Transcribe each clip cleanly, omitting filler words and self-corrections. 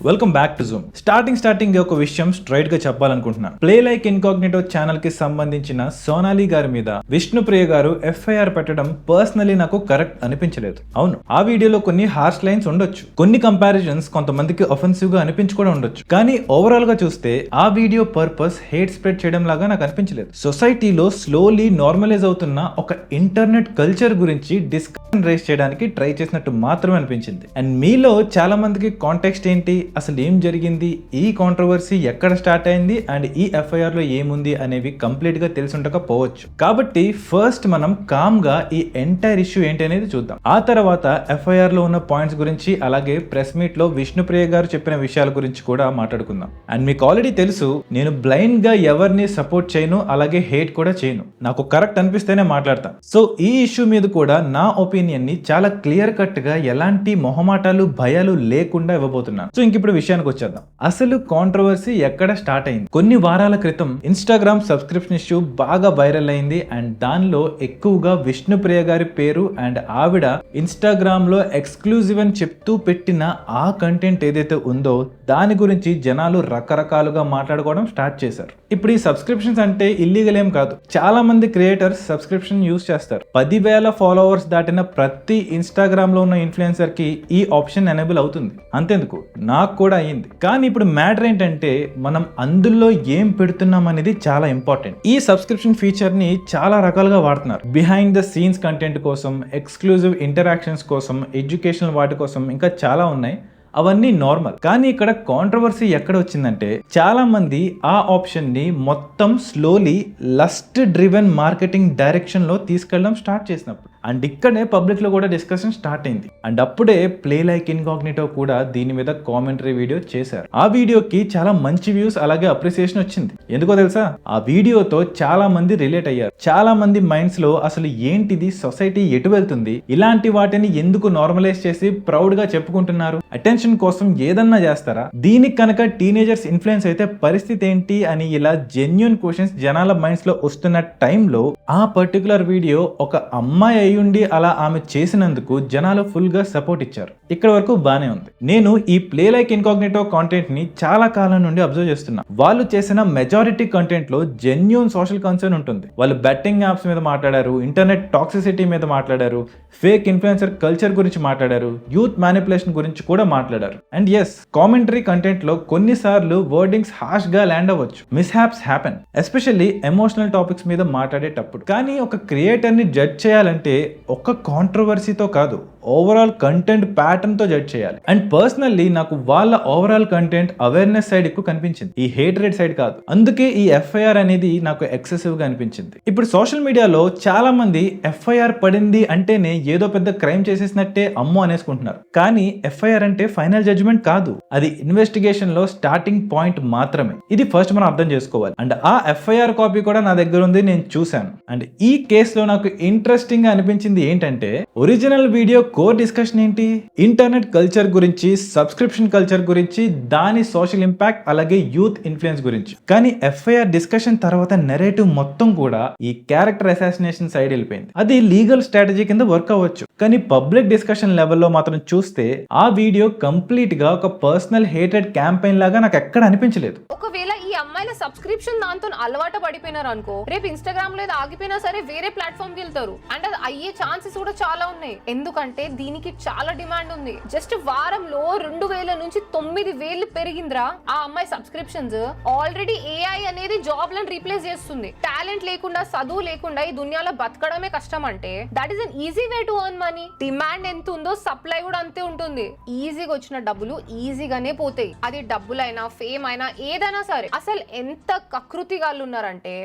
Welcome back to Zoom. Starting ఒక విషయం straight గా చెప్పాలనుకుంటున్నాను. ప్లే లైక్ ఇన్కాగ్నిటో ఛానల్ కి సంబంధించిన సోనాలి గారి మీద విష్ణుప్రియ గారు ఎఫ్ఐఆర్ పెట్టడం పర్సనలీ నాకు కరెక్ట్ అనిపించలేదు. అవును, ఆ వీడియోలో కొన్ని హార్ష్ లైన్స్ ఉండొచ్చు, కొన్ని కంపారిజన్స్ కొంతమందికి ఒఫెన్సివ్ గా అనిపించి కూడా ఉండొచ్చు. కానీ ఓవరాల్ గా చూస్తే ఆ వీడియో పర్పస్ హేట్ స్ప్రెడ్ చేయడం లాగా నాకు అనిపించలేదు. సొసైటీలో స్లోలీ నార్మలైజ్ అవుతున్న ఒక ఇంటర్నెట్ కల్చర్ గురించి డిస్కషన్ రేస్ చేయడానికి ట్రై చేసినట్టు మాత్రమే అనిపించింది. అండ్ మీలో చాలా మందికి కాంటెక్స్ట్ ఏంటి, అసలు ఏం జరిగింది, ఈ కాంట్రవర్సీ ఎక్కడ స్టార్ట్ అయింది అండ్ ఈ ఎఫ్ఐఆర్ లో ఏముంది అనేవి కంప్లీట్ గా తెలిసి ఉండకపోవచ్చు. కాబట్టి ఫస్ట్ మనం కామ్ గా ఈ ఎంటైర్ ఇష్యూ ఏంటి అనేది చూద్దాం. ఆ తర్వాత ఎఫ్ఐఆర్ లో ఉన్న పాయింట్స్ గురించి, అలాగే ప్రెస్ మీట్ లో విష్ణుప్రియ గారు చెప్పిన విషయాల గురించి కూడా మాట్లాడుకుందాం. అండ్ మీకు ఆల్రెడీ తెలుసు, నేను బ్లైండ్ గా ఎవరిని సపోర్ట్ చేయను, అలాగే హేట్ కూడా చేయను. నాకు కరెక్ట్ అనిపిస్తేనే మాట్లాడతాను. సో ఈ ఇష్యూ మీద కూడా నా ఒపీనియన్ ని చాలా క్లియర్ కట్ గా ఎలాంటి మొహమాటాలు భయాలు లేకుండా ఇవ్వబోతున్నాను. సో ఇప్పుడు విషయానికి వచ్చేద్దాం. అసలు కాంట్రవర్సీ ఎక్కడ స్టార్ట్ అయింది? కొన్ని వారాల క్రితం ఇన్స్టాగ్రామ్ సబ్స్క్రిప్షన్ ఇష్యూ బాగా వైరల్ అయింది. అండ్ దానిలో ఎక్కువగా విష్ణుప్రియ గారి పేరు అండ్ ఆవిడ ఇన్స్టాగ్రామ్ లో ఎక్స్క్లూజివ్ అని చెప్తూ పెట్టిన ఆ కంటెంట్ ఏదైతే ఉందో దాని గురించి జనాలు రకరకాలుగా మాట్లాడుకోవడం స్టార్ట్ చేశారు. ఇప్పుడు ఈ సబ్స్క్రిప్షన్స్ అంటే ఇల్లీగల్ ఏం కాదు. చాలా మంది క్రియేటర్స్ సబ్స్క్రిప్షన్ యూజ్ చేస్తారు. 10,000 ఫాలోవర్స్ దాటిన ప్రతి ఇన్స్టాగ్రామ్ లో ఉన్న ఇన్ఫ్లుయెన్సర్ కి ఈ ఆప్షన్ ఎనేబుల్ అవుతుంది. అంతేందుకు నాకు కూడా అయింది. కానీ ఇప్పుడు మ్యాటర్ ఏంటంటే మనం అందులో ఏం పెడుతున్నాం అనేది చాలా ఇంపార్టెంట్. ఈ సబ్స్క్రిప్షన్ ఫీచర్ ని చాలా రకాలుగా వాడుతున్నారు. బిహైండ్ ద సీన్స్ కంటెంట్ కోసం, ఎక్స్క్లూజివ్ ఇంటరాక్షన్స్ కోసం, ఎడ్యుకేషనల్ వాటి కోసం, ఇంకా చాలా ఉన్నాయి. అవన్నీ నార్మల్. కానీ ఇక్కడ కాంట్రవర్సీ ఎక్కడ వచ్చిందంటే చాలా మంది ఆ ఆప్షన్ ని మొత్తం slowly lust driven marketing direction లో తీసుకెళ్ళడం స్టార్ట్ చేసినప్పుడు అండ్ ఇక్కడే పబ్లిక్ లో కూడా డిస్కషన్ స్టార్ట్ అయింది. అండ్ అప్పుడే ప్లే లైక్ ఇన్కాగ్నిటో కూడా దీని మీద కామెంటరీ వీడియో చేశారు. ఆ వీడియోకి చాలా మంచి వ్యూస్ అలాగే అప్రిసియేషన్ వచ్చింది. ఎందుకో తెలుసా? ఆ వీడియోతో చాలా మంది రిలేట్ అయ్యారు. చాలా మంది మైండ్స్ లో అసలు ఏంటిది, సొసైటీ ఎటు వెళ్తుంది, ఇలాంటి వాటిని ఎందుకు నార్మలైజ్ చేసి ప్రౌడ్ గా చెప్పుకుంటున్నారు, అటెన్షన్ కోసం ఏదన్నా చేస్తారా, దీనికి కనుక టీనేజర్స్ ఇన్ఫ్లుయెన్స్ అయితే పరిస్థితి ఏంటి అని ఇలా జెన్యూన్ క్వశ్చన్స్ జనాల మైండ్స్ లో వస్తున్న టైంలో ఆ పర్టికులర్ వీడియో ఒక అమ్మాయి అయ్యుండి అలా ఆమె చేసినందుకు జనాలు ఫుల్ గా సపోర్ట్ ఇచ్చారు. ఇక్కడ వరకు బానే ఉంది. నేను ఈ ప్లే లైక్ ఇన్కాగ్నిటో కాంటెంట్ ని చాలా కాలం నుండి అబ్జర్వ్ చేస్తున్నా. వాళ్ళు చేసిన మెజారిటీ కంటెంట్ లో జెన్యూన్ సోషల్ కన్సర్న్ ఉంటుంది. వాళ్ళు బెట్టింగ్ యాప్స్ మీద మాట్లాడారు, ఇంటర్నెట్ టాక్సిసిటీ మీద మాట్లాడారు, ఫేక్ ఇన్ఫ్లుయెన్సర్ కల్చర్ గురించి మాట్లాడారు, యూత్ మ్యానిపులేషన్ గురించి కూడా మాట్లాడారు. అండ్ ఎస్, కామెంటరీ కంటెంట్ లో కొన్నిసార్లు వర్డింగ్స్ హార్ష్ గా ల్యాండ్ అవ్వచ్చు. మిస్హాప్స్ హ్యాపెన్, ఎస్పెషల్లీ ఎమోషనల్ టాపిక్స్ మీద మాట్లాడేటప్పుడు. కానీ ఒక క్రియేటర్ ని జడ్జ్ చేయాలంటే ఒక కాంట్రవర్సీతో కాదు, ఓవరాల్ కంటెంట్ ప్యాటర్న్ తో జడ్జ్ చేయాలి. అండ్ పర్సనల్లీ నాకు వాళ్ళ ఓవరాల్ కంటెంట్ అవేర్నెస్ సైడ్ ఎక్కువ కనిపించింది, ఈ హేట్రేట్ సైడ్ కాదు. అందుకే ఈ ఎఫ్ఐఆర్ అనేది నాకు ఎక్సెసివ్ గా అనిపించింది. ఇప్పుడు సోషల్ మీడియాలో చాలా మంది ఎఫ్ఐఆర్ పడింది అంటేనే ఏదో పెద్ద క్రైమ్ చేసేసినట్టే అమ్మో అనేసుకుంటున్నారు. కానీ ఎఫ్ఐఆర్ అంటే ఫైనల్ జడ్జ్మెంట్ కాదు, అది ఇన్వెస్టిగేషన్ లో స్టార్టింగ్ పాయింట్ మాత్రమే. ఇది ఫస్ట్ మనం అర్థం చేసుకోవాలి. అండ్ ఆ ఎఫ్ఐఆర్ కాపీ కూడా నా దగ్గర ఉంది, నేను చూశాను. అండ్ ఈ కేసులో నాకు ఇంట్రెస్టింగ్ గా అనిపించింది ఏంటంటే ఒరిజినల్ వీడియో కోర్ డిస్కషన్ ఏంటి, ఇంటర్నెట్ కల్చర్ గురించి, సబ్స్క్రిప్షన్ కల్చర్ గురించి, దాని సోషల్ ఇంపాక్ట్ అలాగే యూత్ ఇన్ఫ్లుయెన్స్ గురించి. కానీ ఎఫ్ఐఆర్ డిస్కషన్ తర్వాత నెరేటివ్ మొత్తం కూడా ఈ క్యారెక్టర్ అసాసినేషన్ సైడ్ వెళ్ళిపోయింది. అది లీగల్ స్ట్రాటజీ కింద వర్క్ అవ్వచ్చు, కానీ పబ్లిక్ డిస్కషన్ లెవెల్లో మాత్రం చూస్తే ఆ వీడియో కంప్లీట్ గా ఒక పర్సనల్ హేటెడ్ క్యాంపెయిన్ లాగా నాకు ఎక్కడ అనిపించలేదు. ఒకవేళ ఈ అమ్మాయిల సబ్స్క్రిప్షన్ దాంతో అలవాటు పడిపోయినారు అనుకో, రేపు ఇన్స్టాగ్రామ్ లో ఆగిపోయినా సరే వేరే ప్లాట్ఫామ్ కి వెళ్తారు. అండ్ అది అయ్యే ఛాన్సెస్ కూడా చాలా ఉన్నాయి. ఎందుకంటే దీనికి చాలా డిమాండ్ ఉంది. జస్ట్ వారంలో 2,000 నుంచి 9,000 పెరిగిందిరా ఆ అమ్మాయి సబ్స్క్రిప్షన్స్. ఆల్రెడీ ఏఐ అనేది జాబ్ లను రీప్లేస్ చేస్తుంది. టాలెంట్ లేకుండా, చదువు లేకుండా ఈ దునియాలో బతకడమే కష్టం అంటే that is an easy way to earn money. Demand ఎంత ఉందో సప్లై కూడా అంతే ఉంటుంది. ఈజీగా వచ్చిన డబ్బులు ఈజీగానే పోతాయి. అది డబ్బులైనా, ఫేమ్ అయినా, ఏదైనా సరే. అసలు ఎంత కకృతిగాళ్ళు ఉన్నారంటే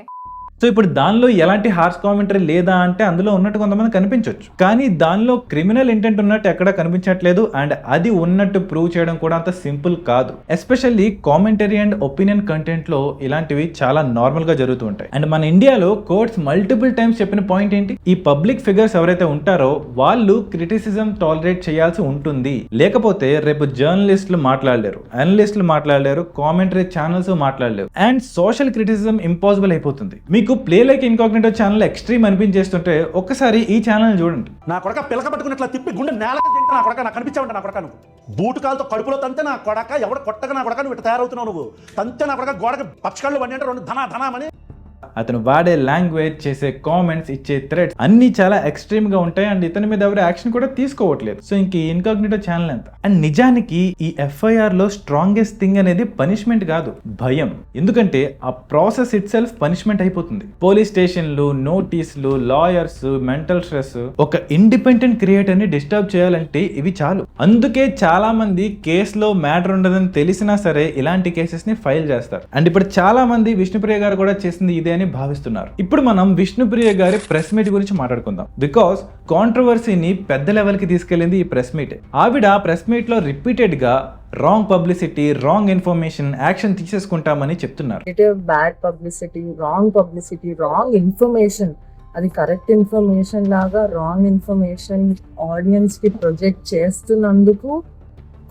సో ఇప్పుడు దానిలో ఎలాంటి హార్ష్ కామెంటరీ లేదా అంటే అందులో ఉన్నట్టు కొంతమంది కనిపించవచ్చు, కానీ దానిలో క్రిమినల్ ఇంటెంట్ ఉన్నట్టు ఎక్కడ కనిపించట్లేదు. అండ్ అది ఉన్నట్టు ప్రూవ్ చేయడం కూడా అంత సింపుల్ కాదు. Especially commentary and opinion content లో ఇలాంటివి చాలా నార్మల్ గా జరుగుతూ ఉంటాయి. అండ్ మన ఇండియాలో కోర్ట్స్ మల్టిపుల్ టైమ్స్ చెప్పిన పాయింట్ ఏంటి, ఈ పబ్లిక్ ఫిగర్స్ ఎవరైతే ఉంటారో వాళ్ళు క్రిటిసిజం టాలరేట్ చేయాల్సి ఉంటుంది. లేకపోతే రేపు జర్నలిస్టులు మాట్లాడలేరు, అనలిస్టులు మాట్లాడలేరు, కామెంటరీ ఛానల్స్ మాట్లాడలేరు, అండ్ సోషల్ క్రిటిసిజం ఇంపాసిబుల్ అయిపోతుంది. మీకు play like incognito channel extreme అనిపించేస్తుంటే ఒక్కసారి ఈ ఛానల్ చూడండి. నా కొడక పిలక పట్టుకున్నట్లా తిప్పి గుండె నేలకి తింటా. నా కొడక నాకు కనిపించావంట. నా కొడక నువ్వు బూటు కాలుతో కడుపులో తంతే నా కొడక, ఎవడ కొట్టగా నా కొడక, నువ్వు ఇట్లా తయారవుతున్నావు, నువ్వు తంతే నా కొడక, గోడకి పచ్చకళ్ళు బండి అంటే 2 ధనామని. అతను వాడే లాంగ్వేజ్, చేసే కామెంట్స్, ఇచ్చే థ్రెడ్స్ అన్ని చాలా ఎక్స్ట్రీమ్ గా ఉంటాయి అండ్ ఇతని మీద ఎవరు యాక్షన్ కూడా తీసుకోవట్లేదు. సో ఇంక ఇన్కాగ్నిటో ఛానల్ ఎంత. అండ్ నిజానికి ఈ FIR లో స్ట్రాంగెస్ట్ థింగ్ అనేది పనిష్మెంట్ కాదు, భయం. ఎందుకంటే ఆ ప్రాసెస్ ఇట్ సెల్ఫ్ పనిష్మెంట్ అయిపోతుంది. పోలీస్ స్టేషన్లు, నోటీసులు, లాయర్స్, మెంటల్ స్ట్రెస్, ఒక ఇండిపెండెంట్ క్రియేటర్ ని డిస్టర్బ్ చేయాలంటే ఇవి చాలు. అందుకే చాలా మంది కేసులో మ్యాటర్ ఉండదని తెలిసినా సరే ఇలాంటి కేసెస్ ని ఫైల్ చేస్తారు. అండ్ ఇప్పుడు చాలా మంది విష్ణుప్రియ గారు కూడా చేసింది ఇదే అని భావిస్తున్నారు. ఇప్పుడు మనం విష్ణుప్రియ గారి ప్రెస్ మీట్ గురించి మాట్లాడుకుందాం. బికాస్ కాంట్రవర్సీని పెద్ద లెవెల్ కి తీసుకెళ్లింది ఈ ప్రెస్ మీట్. ఆవిడ ప్రెస్ మీట్ లో రిపీటెడ్ గా wrong publicity, wrong information, action తీసేసుకుంటామని చెప్తున్నారు. బ్యాడ్ పబ్లిసిటీ, రాంగ్ ఇన్ఫర్మేషన్, అది కరెక్ట్ ఇన్ఫర్మేషన్ లాగా రాంగ్ ఇన్ఫర్మేషన్ ఆడియన్స్ కి ప్రొజెక్ట్ చేస్తున్నందుకు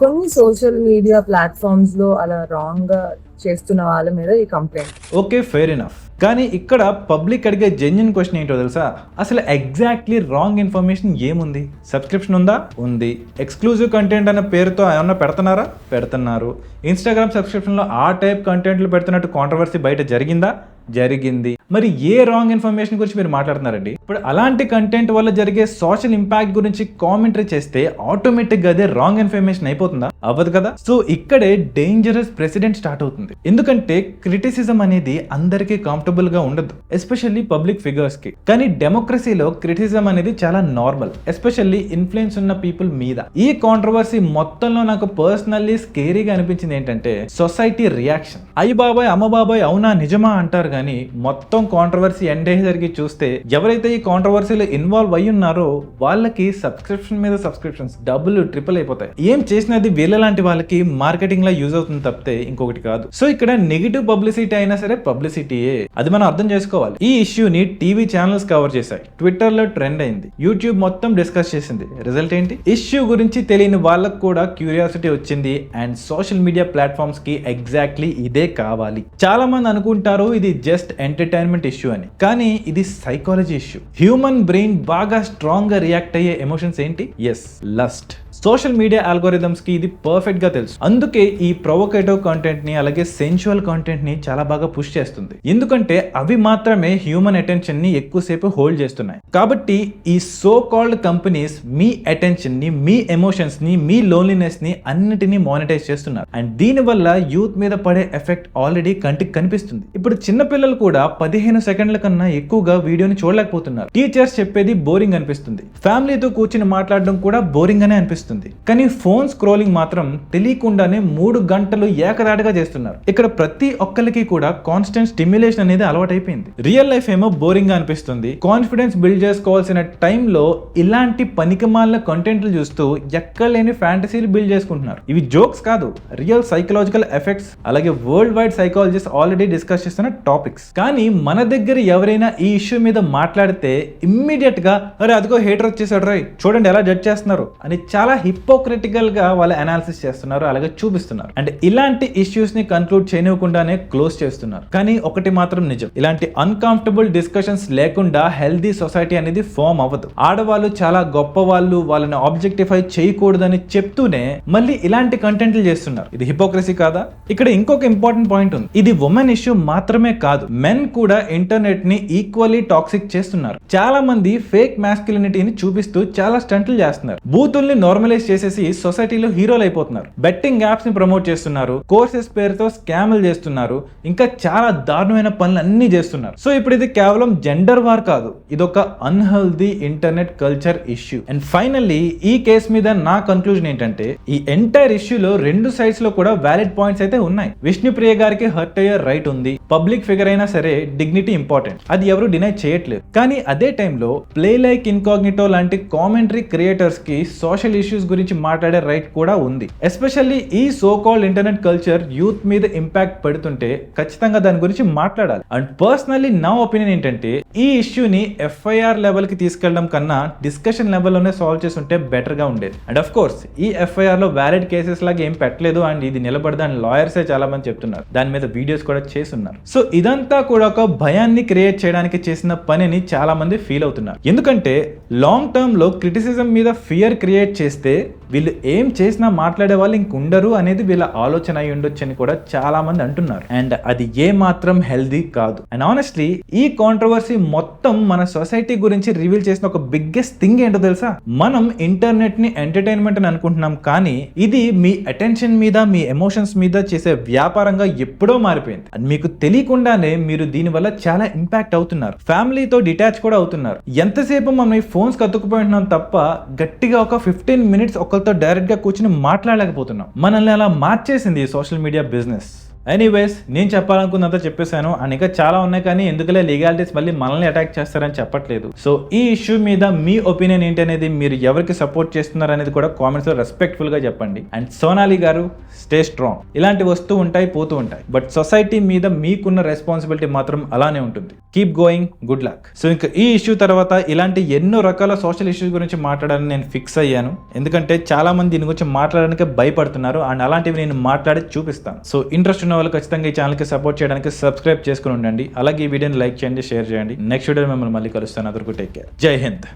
కొన్ని సోషల్ మీడియా ప్లాట్ఫామ్స్ లో అలా రాంగ్ గా చేస్తున్న వాళ్ళ మీద ఈ కంప్లైంట్. Okay, fair enough. కానీ ఇక్కడ పబ్లిక్ అడిగే జెన్యున్ క్వశ్చన్ ఏంటో తెలుసా? అసలు ఎగ్జాక్ట్లీ రాంగ్ ఇన్ఫర్మేషన్ ఏముంది? సబ్స్క్రిప్షన్ ఉందా? ఉంది. ఎక్స్క్లూజివ్ కంటెంట్ అనే పేరుతో ఏమన్నా పెడుతున్నారా? పెడుతున్నారు. ఇన్స్టాగ్రామ్ సబ్స్క్రిప్షన్లో ఆ టైప్ కంటెంట్లు పెడుతున్నట్టు కాంట్రవర్సీ బయట జరిగిందా? జరిగింది. మరి ఏ రాంగ్ ఇన్ఫర్మేషన్ గురించి మీరు మాట్లాడుతున్నారండి? ఇప్పుడు అలాంటి కంటెంట్ వల్ల జరిగే సోషల్ ఇంపాక్ట్ గురించి కామెంటరీ చేస్తే ఆటోమేటిక్ గా అదే రాంగ్ ఇన్ఫర్మేషన్ అయిపోతుందా? అవ్వదు కదా. సో ఇక్కడే డేంజరస్ ప్రెసిడెంట్ స్టార్ట్ అవుతుంది. ఎందుకంటే క్రిటిసిజం అనేది అందరికీ కంఫర్టబుల్ గా ఉండదు, ఎస్పెషల్లీ పబ్లిక్ ఫిగర్స్ కి. కానీ డెమోక్రసీలో క్రిటిసిజం అనేది చాలా నార్మల్, ఎస్పెషల్లీ ఇన్ఫ్లుయెన్స్ ఉన్న పీపుల్ మీద. ఈ కాంట్రవర్సీ మొత్తంలో నాకు పర్సనల్లీ స్కేరీగా అనిపించింది ఏంటంటే సొసైటీ రియాక్షన్. అయ్య బాబాయ్, అమ్మ బాబాయ్, అవునా నిజమా అంటారు కానీ మొత్తం కాంట్రవర్సీ ఎండ్ అయ్యేసరికి చూస్తే ఎవరైతే ఈ కాంట్రవర్సీలో ఇన్వాల్వ్ అయ్యి ఉన్నారో వాళ్ళకి సబ్స్క్రిప్షన్ మీద సబ్స్క్రిప్షన్స్ డబుల్, ట్రిపుల్ అయిపోతాయి. ఏం చేసినది వీళ్ళ లాంటి వాళ్ళకి మార్కెటింగ్ లా యూజ్ అవుతుంది తప్పితే ఇంకొకటి కాదు. సో ఇక్కడ నెగిటివ్ పబ్లిసిటీ అయినా సరే పబ్లిసిటీయే, అది మనం అర్థం చేసుకోవాలి. ఈ ఇష్యూని టీవీ ఛానల్స్ కవర్ చేశాయి, ట్విట్టర్ లో ట్రెండ్ అయింది, యూట్యూబ్ మొత్తం డిస్కస్ చేసింది. రిజల్ట్ ఏంటి? ఇష్యూ గురించి తెలియని వాళ్ళకు కూడా క్యూరియాసిటీ వచ్చింది అండ్ సోషల్ మీడియా ప్లాట్ఫామ్స్ కి ఎగ్జాక్ట్లీ ఇదే కావాలి. చాలా మంది అనుకుంటారు ఇది జస్ట్ ఎంటర్టైన్మెంట్ ఇష్యూ అని, కానీ ఇది సైకాలజీ ఇష్యూ. హ్యూమన్ బ్రెయిన్ బాగా స్ట్రాంగ్ గా రియాక్ట్ అయ్యే ఎమోషన్స్ ఏంటి? Yes, lust. Social media algorithms కి ఇది పర్ఫెక్ట్ గా తెలుసు. అందుకే ఈ ప్రొవోకేటివ్ కంటెంట్ ని, అలాగే సెన్షువల్ కంటెంట్ ని చాలా బాగా పుష్ చేస్తుంది. ఎందుకంటే అవి మాత్రమే హ్యూమన్ అటెన్షన్ ని ఎక్కువసేపు హోల్డ్ చేస్తున్నాయి. కాబట్టి ఈ సో కాల్డ్ కంపెనీస్ మీ అటెన్షన్ ని, మీ ఎమోషన్స్ ని, మీ లోన్లీనెస్ ని అన్నిటినీ మానిటైజ్ చేస్తున్నారు. అండ్ దీని వల్ల యూత్ మీద పడే ఎఫెక్ట్ ఆల్రెడీ కంటికి కనిపిస్తుంది. ఇప్పుడు చిన్న పిల్లలు కూడా 15 సెకండ్ల కన్నా ఎక్కువగా వీడియోని చూడలేకపోతున్నారు. టీచర్స్ చెప్పేది బోరింగ్ అనిపిస్తుంది, ఫ్యామిలీతో కూర్చుని మాట్లాడడం కూడా బోరింగ్ అనే అనిపిస్తుంది. కానీ ఫోన్ స్క్రోలింగ్ మాత్రం తెలియకుండానే 3 గంటలు ఏకదాటిగా చేస్తున్నారు. ఇక్కడ ప్రతి ఒక్కరికి కూడా కాన్స్టెంట్ స్టిమ్యులేషన్ అనేది అలవాటైపోయింది. రియల్ లైఫ్ ఏమో బోరింగ్ గా అనిపిస్తుంది. కాన్ఫిడెన్స్ బిల్డ్ చేసుకోవాల్సిన టైంలో ఇలాంటి పనికిమాలిన కంటెంట్లు చూస్తూ ఎక్కలేని ఫ్యాంటసీలు బిల్డ్ చేసుకుంటున్నారు. ఇవి జోక్స్ కాదు, రియల్ సైకలాజికల్ ఎఫెక్ట్స్, అలాగే world wide psychologist already discuss చేస్తున్న టాపిక్స్. కానీ మన దగ్గర ఎవరైనా ఈ ఇష్యూ మీద మాట్లాడితే ఇమ్మీడియట్ గా అరే అదిగో హేటర్ వచ్చేసాడు రై, చూడండి ఎలా జడ్జ్ చేస్తున్నారు అని చాలా హిపోక్రిటికల్ గా వాళ్ళు అనాలిసిస్ చేస్తున్నారు, అలాగే చూపిస్తున్నారు. అండ్ ఇలాంటి ఇష్యూస్ ని కన్క్లూడ్ చేయనివ్వకుండానే క్లోజ్ చేస్తున్నారు. కానీ ఒకటి మాత్రం నిజం, ఇలాంటి అన్కంఫర్టబుల్ డిస్కషన్స్ లేకుండా హెల్దీ సొసైటీ అనేది ఫామ్ అవ్వదు. ఆడవాళ్ళు చాలా గొప్ప వాళ్ళు, వాళ్ళని ఆబ్జెక్టిఫై చేయకూడదని చెప్తూనే మళ్ళీ ఇలాంటి కంటెంట్లు చేస్తున్నారు. ఇది హిపోక్రసీ కాదా? ఇక్కడ ఇంకొక ఇంపార్టెంట్ పాయింట్ ఉంది. ఇది ఉమెన్ ఇష్యూ మాత్రమే కాదు, మెన్ కూడా ఇంటర్నెట్ ని ఈక్వల్లీ టాక్సిక్ చేస్తున్నారు. చాలా మంది ఫేక్ మాస్కులినిటీని చూపిస్తూ చాలా స్టంట్లు చేస్తున్నారు. బూతుల్ని నార్మలైజ్ చేసేసి సొసైటీలో హీరోలు అయిపోతున్నారు. బెట్టింగ్ యాప్స్ ని ప్రమోట్ చేస్తున్నారు, కోర్సెస్ పేరుతో స్కామ్లు చేస్తున్నారు, ఇంకా చాలా దారుణమైన పనులు అన్ని చేస్తున్నారు. సో ఇప్పుడు ఇది కేవలం జెండర్ వార్ కాదు, ఇది ఒక unhealthy internet culture issue. And finally ఈ కేసు మీద నా కన్క్లూజన్ ఏంటంటే ఈ ఎంటైర్ ఇష్యూలో 2 సైడ్స్ లో కూడా వ్యాలిడ్ పాయింట్స్ అయితే ఉన్నాయి. విష్ణుప్రియ గారికి హర్ట్ అయ్యే రైట్ ఉంది, పబ్లిక్ ఫిగర్ అయినా సరే డిగ్నిటీ ఇంపార్టెంట్, అది ఎవరు డినై చేయట్లేదు. కానీ అదే టైంలో ప్లే లైక్ ఇన్కాగ్నిటో లాంటి కామెంటరీ క్రియేటర్స్ కి సోషల్ ఇష్యూస్ గురించి మాట్లాడే రైట్ కూడా ఉంది. ఎస్పెషల్లీ ఈ so called internet culture youth మీద ఇంపాక్ట్ పడుతుంటే ఖచ్చితంగా దాని గురించి మాట్లాడాలి. అండ్ పర్సనల్లీ నా ఒపీనియన్ ఏంటంటే ఈ ఇష్యూని FIR లెవెల్ కి తీసుకెళ్లడం కన్నా డిస్కషన్ లెవెల్లోనే సాల్వ్ చేసి ఉంటే బెటర్ గా ఉండేది. అండ్ అఫ్ కోర్స్ ఈ FIR లో వ్యాలిడ్ కేసెస్ లాగా ఏం పెట్టలేదు అండ్ ఇది నిలబడదు అని లాయర్సే చాలా మంది చెప్తున్నారు, దాని మీద వీడియోస్ కూడా చేస్తున్నారు. సో ఇదంతా కూడా ఒక భయాన్ని క్రియేట్ చేయడానికి చేసిన పనిని చాలా మంది ఫీల్ అవుతున్నారు. ఎందుకంటే లాంగ్ టర్మ్ లో క్రిటిసిజం మీద ఫియర్ క్రియేట్ చేస్తే వీళ్ళు ఏం చేసినా మాట్లాడే వాళ్ళు ఇంకుండరు అనేది వీళ్ళ ఆలోచన అయి ఉండొచ్చు అని కూడా చాలా మంది అంటున్నారు. అండ్ అది ఏ మాత్రం హెల్దీ కాదు. అండ్ ఆనెస్ట్లీ ఈ కాంట్రవర్సీ మొత్తం మన సొసైటీ గురించి రివీల్ చేసిన ఒక బిగ్గెస్ట్ థింగ్ ఏంటో తెలుసా? మనం ఇంటర్నెట్ ని ఎంటర్టైన్మెంట్ అని అనుకుంటున్నాం, కానీ ఇది మీ అటెన్షన్ మీద, మీ ఎమోషన్స్ మీద చేసే వ్యాపారంగా ఎప్పుడో మారిపోయింది. అండ్ మీకు తెలియకుండానే మీరు దీని వల్ల చాలా ఇంపాక్ట్ అవుతున్నారు, ఫ్యామిలీతో డిటాచ్ కూడా అవుతున్నారు. ఎంతసేపు మనం ఈ ఫోన్స్ కత్తుకుపోయింటున్నాం తప్ప గట్టిగా ఒక 15 మినిట్స్ ఒకరితో డైరెక్ట్ గా కూర్చుని మాట్లాడలేకపోతున్నాం. మనల్ని అలా మార్చేసింది ఈ సోషల్ మీడియా బిజినెస్. ఎనీవేస్, నేను చెప్పాలనుకున్నంత చెప్పేశాను. అండ్ ఇంకా చాలా ఉన్నాయి, కానీ ఎందుకులే లీగాలిటీస్ మళ్ళీ మనల్ని అటాక్ చేస్తారని చెప్పట్లేదు. సో ఈ ఇష్యూ మీద మీ ఒపీనియన్ ఏంటి అనేది, మీరు ఎవరికి సపోర్ట్ చేస్తున్నారు అనేది కూడా కామెంట్స్ లో రెస్పెక్ట్ఫుల్ గా చెప్పండి. అండ్ సోనాలి గారు, స్టే స్ట్రాంగ్. ఇలాంటి వస్తూ ఉంటాయి, పోతూ ఉంటాయి, బట్ సొసైటీ మీద మీకున్న రెస్పాన్సిబిలిటీ మాత్రం అలానే ఉంటుంది. Keep going, good luck. So ఇంకా ఈ ఇష్యూ తర్వాత ఇలాంటి ఎన్నో రకాల సోషల్ ఇష్యూస్ గురించి మాట్లాడాలని నేను ఫిక్స్ అయ్యాను. ఎందుకంటే చాలా మంది దీని గురించి మాట్లాడడానికి భయపడుతున్నారు, అండ్ అలాంటివి నేను మాట్లాడి చూపిస్తాను. సో ఇంట్రెస్ట్ ఉన్న వాళ్ళు ఖచ్చితంగా ఈ ఛానల్కి సపోర్ట్ చేయడానికి సబ్స్క్రైబ్ చేసుకుని ఉండండి. అలాగే ఈ వీడియోని లైక్ చేయండి, షేర్ చేయండి. నెక్స్ట్ వీడియో మిమ్మల్ని మళ్ళీ కలుస్తాను. అదొరకు టేక్ కేర్. జై హింద్.